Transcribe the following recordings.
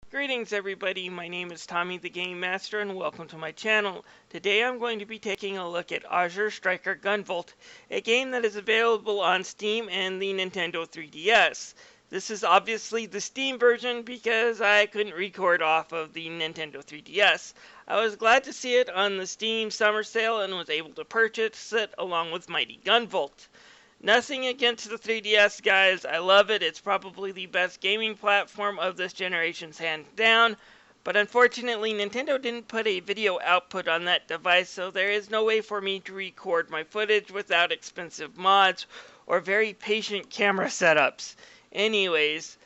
Greetings everybody, my name is Tommy the Game Master and welcome to my channel. Today I'm going to be taking a look at Azure Striker Gunvolt, a game that is available on Steam and the Nintendo 3DS. This is obviously the Steam version because I couldn't record off of the Nintendo 3DS. I was glad to see it on the Steam summer sale and was able to purchase it along with Mighty Gunvolt. Nothing against the 3DS, guys. I love it. It's probably the best gaming platform of this generation's hands down. But unfortunately, Nintendo didn't put a video output on that device, so there is no way for me to record my footage without expensive mods or very patient camera setups. Anyways,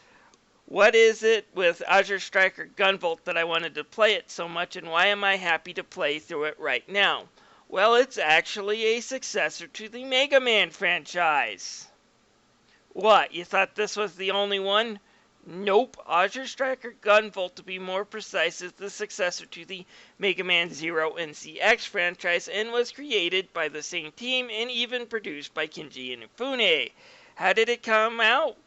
what is it with Azure Striker Gunvolt that I wanted to play it so much, and why am I happy to play through it right now? Well, it's actually a successor to the Mega Man franchise. What, you thought this was the only one? Nope, Azure Striker Gunvolt, to be more precise, is the successor to the Mega Man Zero and CX franchise and was created by the same team and even produced by Kenji Inafune. How did it come out?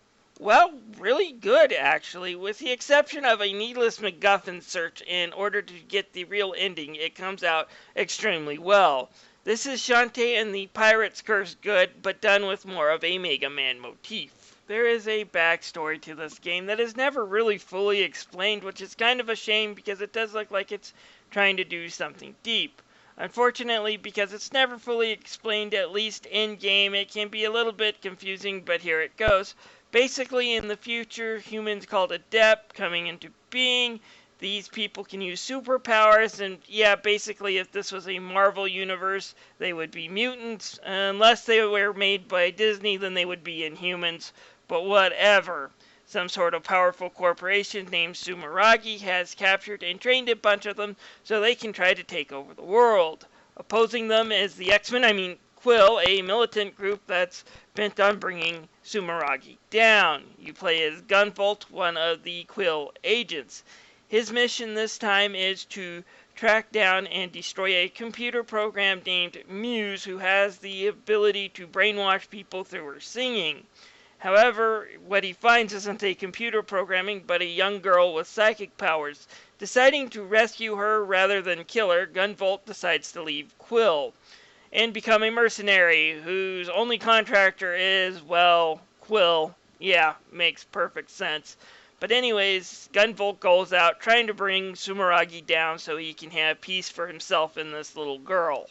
Well, really good, actually. With the exception of a needless MacGuffin search in order to get the real ending, it comes out extremely well. This is Shantae and the Pirate's Curse good, but done with more of a Mega Man motif. There is a backstory to this game that is never really fully explained, which is kind of a shame because it does look like it's trying to do something deep. Unfortunately, because it's never fully explained, at least in-game, it can be a little bit confusing, but here it goes. Basically, in the future, humans called Adept coming into being. These people can use superpowers, and yeah, basically, if this was a Marvel universe, they would be mutants. Unless they were made by Disney, then they would be Inhumans. But whatever. Some sort of powerful corporation named Sumeragi has captured and trained a bunch of them so they can try to take over the world. Opposing them is the X-Men, Quill, a militant group that's bent on bringing Sumeragi down. You play as Gunvolt, one of the Quill agents. His mission this time is to track down and destroy a computer program named Muse, who has the ability to brainwash people through her singing. However, what he finds isn't a computer programming, but a young girl with psychic powers. Deciding to rescue her rather than kill her, Gunvolt decides to leave Quill and become a mercenary whose only contractor is, well, Quill. Yeah, makes perfect sense. But anyways, Gunvolt goes out trying to bring Sumeragi down so he can have peace for himself and this little girl.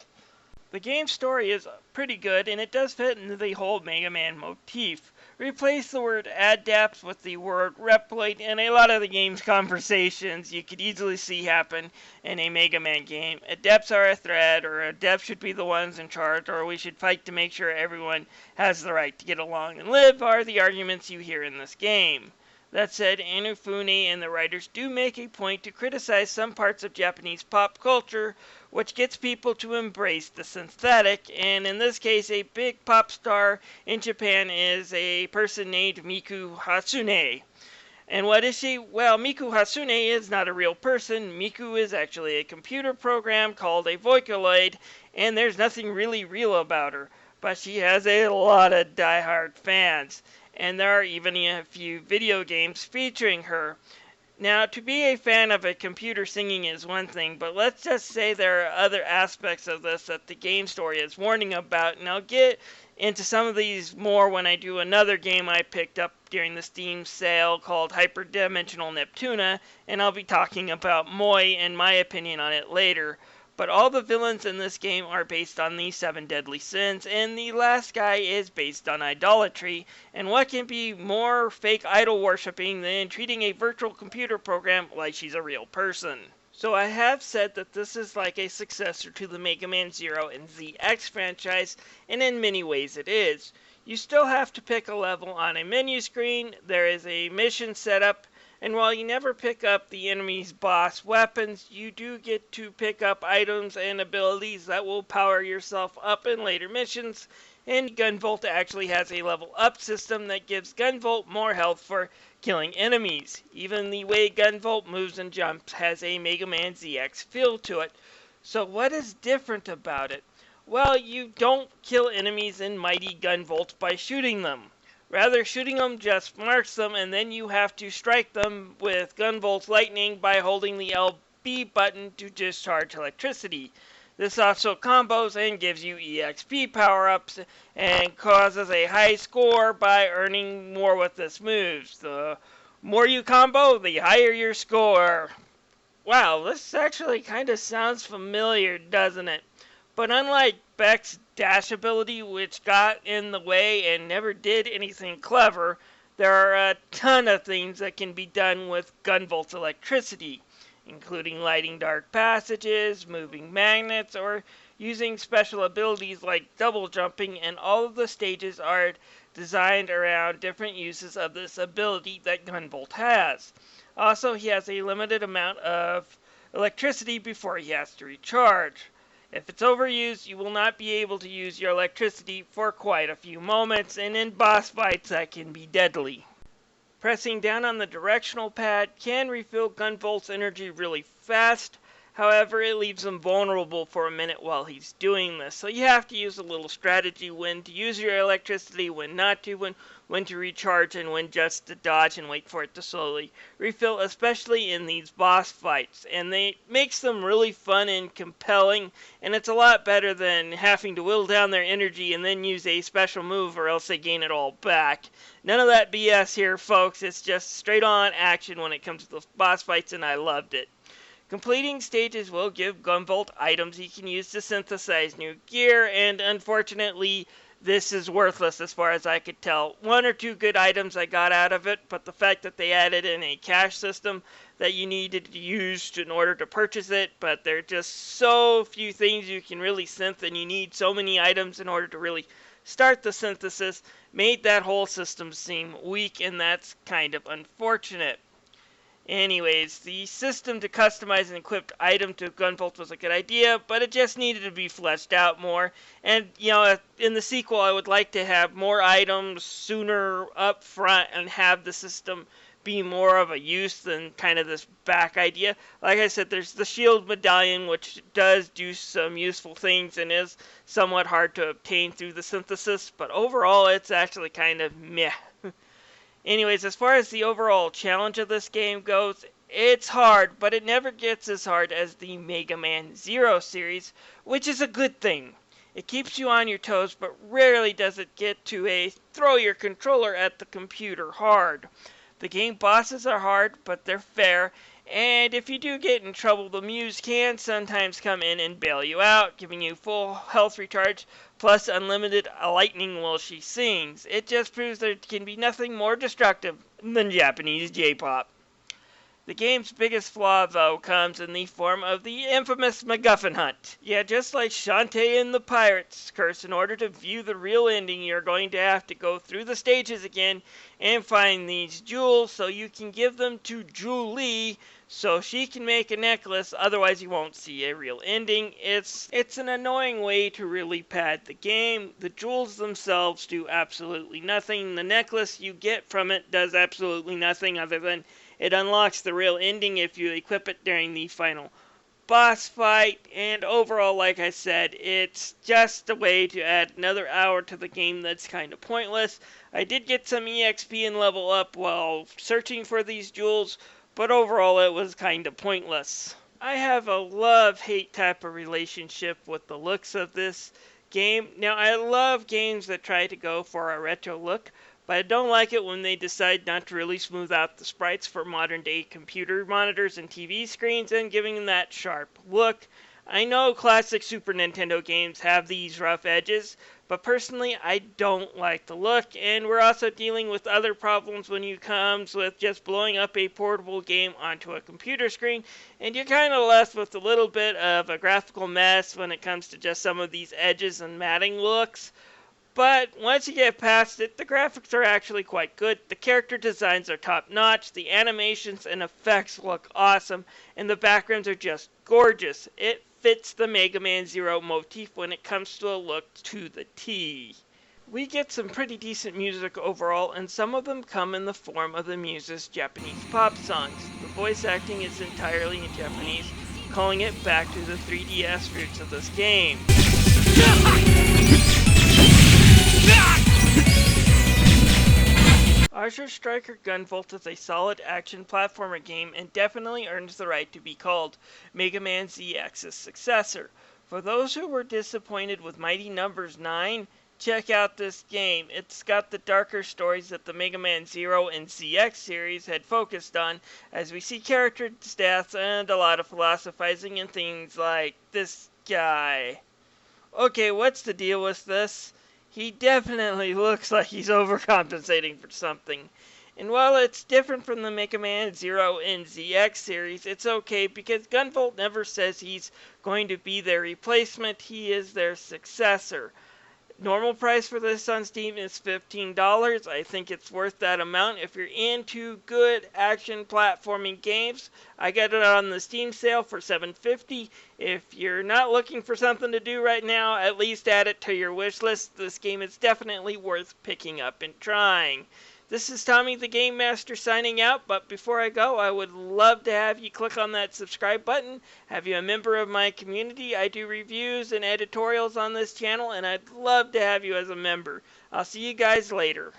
The game's story is pretty good, and it does fit into the whole Mega Man motif. Replace the word adapt with the word replicate, and a lot of the game's conversations you could easily see happen in a Mega Man game. Adepts are a threat, or adepts should be the ones in charge, or we should fight to make sure everyone has the right to get along and live, are the arguments you hear in this game. That said, Inafune and the writers do make a point to criticize some parts of Japanese pop culture, which gets people to embrace the synthetic, and in this case, a big pop star in Japan is a person named Miku Hatsune. And what is she? Well, Miku Hatsune is not a real person. Miku is actually a computer program called a Vocaloid, and there's nothing really real about her. But she has a lot of diehard fans, and there are even a few video games featuring her. Now, to be a fan of a computer singing is one thing, but let's just say there are other aspects of this that the game story is warning about, and I'll get into some of these more when I do another game I picked up during the Steam sale called Hyperdimensional Neptuna, and I'll be talking about Moi and my opinion on it later. But all the villains in this game are based on the 7 deadly sins, and the last guy is based on idolatry. And what can be more fake idol worshipping than treating a virtual computer program like she's a real person? So I have said that this is like a successor to the Mega Man Zero and ZX franchise, and in many ways it is. You still have to pick a level on a menu screen, there is a mission setup, and while you never pick up the enemy's boss weapons, you do get to pick up items and abilities that will power yourself up in later missions. And Gunvolt actually has a level up system that gives Gunvolt more health for killing enemies. Even the way Gunvolt moves and jumps has a Mega Man ZX feel to it. So what is different about it? Well, you don't kill enemies in Mighty Gunvolt by shooting them. Rather, shooting them just marks them, and then you have to strike them with Gunvolt's lightning by holding the LB button to discharge electricity. This also combos and gives you EXP power-ups and causes a high score by earning more with this move. The more you combo, the higher your score. Wow, this actually kind of sounds familiar, doesn't it? But unlike Beck's dash ability, which got in the way and never did anything clever, there are a ton of things that can be done with Gunvolt's electricity, including lighting dark passages, moving magnets, or using special abilities like double jumping, and all of the stages are designed around different uses of this ability that Gunvolt has. Also, he has a limited amount of electricity before he has to recharge. If it's overused, you will not be able to use your electricity for quite a few moments, and in boss fights that can be deadly. Pressing down on the directional pad can refill Gunvolt's energy really fast. However, it leaves him vulnerable for a minute while he's doing this. So you have to use a little strategy when to use your electricity, when not to, when to recharge, and when just to dodge and wait for it to slowly refill, especially in these boss fights. And it makes them really fun and compelling, and it's a lot better than having to whittle down their energy and then use a special move or else they gain it all back. None of that BS here, folks. It's just straight on action when it comes to the boss fights, and I loved it. Completing stages will give Gunvolt items he can use to synthesize new gear, and unfortunately, this is worthless as far as I could tell. One or two good items I got out of it, but the fact that they added in a cash system that you needed to use in order to purchase it, but there are just so few things you can really synth, and you need so many items in order to really start the synthesis, made that whole system seem weak, and that's kind of unfortunate. Anyways, the system to customize an equipped item to Gunvolt was a good idea, but it just needed to be fleshed out more. And, in the sequel, I would like to have more items sooner up front and have the system be more of a use than kind of this back idea. Like I said, there's the shield medallion, which does do some useful things and is somewhat hard to obtain through the synthesis, but overall, it's actually kind of meh. Anyways, as far as the overall challenge of this game goes, it's hard, but it never gets as hard as the Mega Man Zero series, which is a good thing. It keeps you on your toes, but rarely does it get to a throw your controller at the computer hard. The game bosses are hard, but they're fair, and if you do get in trouble, the muse can sometimes come in and bail you out, giving you full health recharge, plus unlimited lightning while she sings. It just proves there can be nothing more destructive than Japanese J-pop. The game's biggest flaw, though, comes in the form of the infamous MacGuffin hunt. Yeah, just like Shantae in the Pirate's Curse, in order to view the real ending, you're going to have to go through the stages again and find these jewels so you can give them to Julie so she can make a necklace, otherwise you won't see a real ending. It's an annoying way to really pad the game. The jewels themselves do absolutely nothing. The necklace you get from it does absolutely nothing other than it unlocks the real ending if you equip it during the final boss fight. And overall, like I said, it's just a way to add another hour to the game that's kind of pointless. I did get some EXP and level up while searching for these jewels, but overall it was kind of pointless. I have a love-hate type of relationship with the looks of this game. Now, I love games that try to go for a retro look, but I don't like it when they decide not to really smooth out the sprites for modern-day computer monitors and TV screens and giving them that sharp look. I know classic Super Nintendo games have these rough edges, but personally I don't like the look, and we're also dealing with other problems when it comes with just blowing up a portable game onto a computer screen, and you're kind of left with a little bit of a graphical mess when it comes to just some of these edges and matting looks. But once you get past it, the graphics are actually quite good, the character designs are top-notch, the animations and effects look awesome, and the backgrounds are just gorgeous. It fits the Mega Man Zero motif when it comes to a look to the T. We get some pretty decent music overall, and some of them come in the form of the Muse's Japanese pop songs. The voice acting is entirely in Japanese, calling it back to the 3DS roots of this game. Azure Striker Gunvolt is a solid action platformer game and definitely earns the right to be called Mega Man ZX's successor. For those who were disappointed with Mighty Numbers 9, check out this game. It's got the darker stories that the Mega Man Zero and ZX series had focused on, as we see character deaths and a lot of philosophizing and things like this guy. Okay, what's the deal with this? He definitely looks like he's overcompensating for something. And while it's different from the Mega Man Zero and ZX series, it's okay because Gunvolt never says he's going to be their replacement, he is their successor. Normal price for this on Steam is $15. I think it's worth that amount if you're into good action platforming games. I got it on the Steam sale for $7.50. If you're not looking for something to do right now, at least add it to your wish list. This game is definitely worth picking up and trying. This is Tommy the Game Master signing out, but before I go, I would love to have you click on that subscribe button, have you a member of my community. I do reviews and editorials on this channel, and I'd love to have you as a member. I'll see you guys later.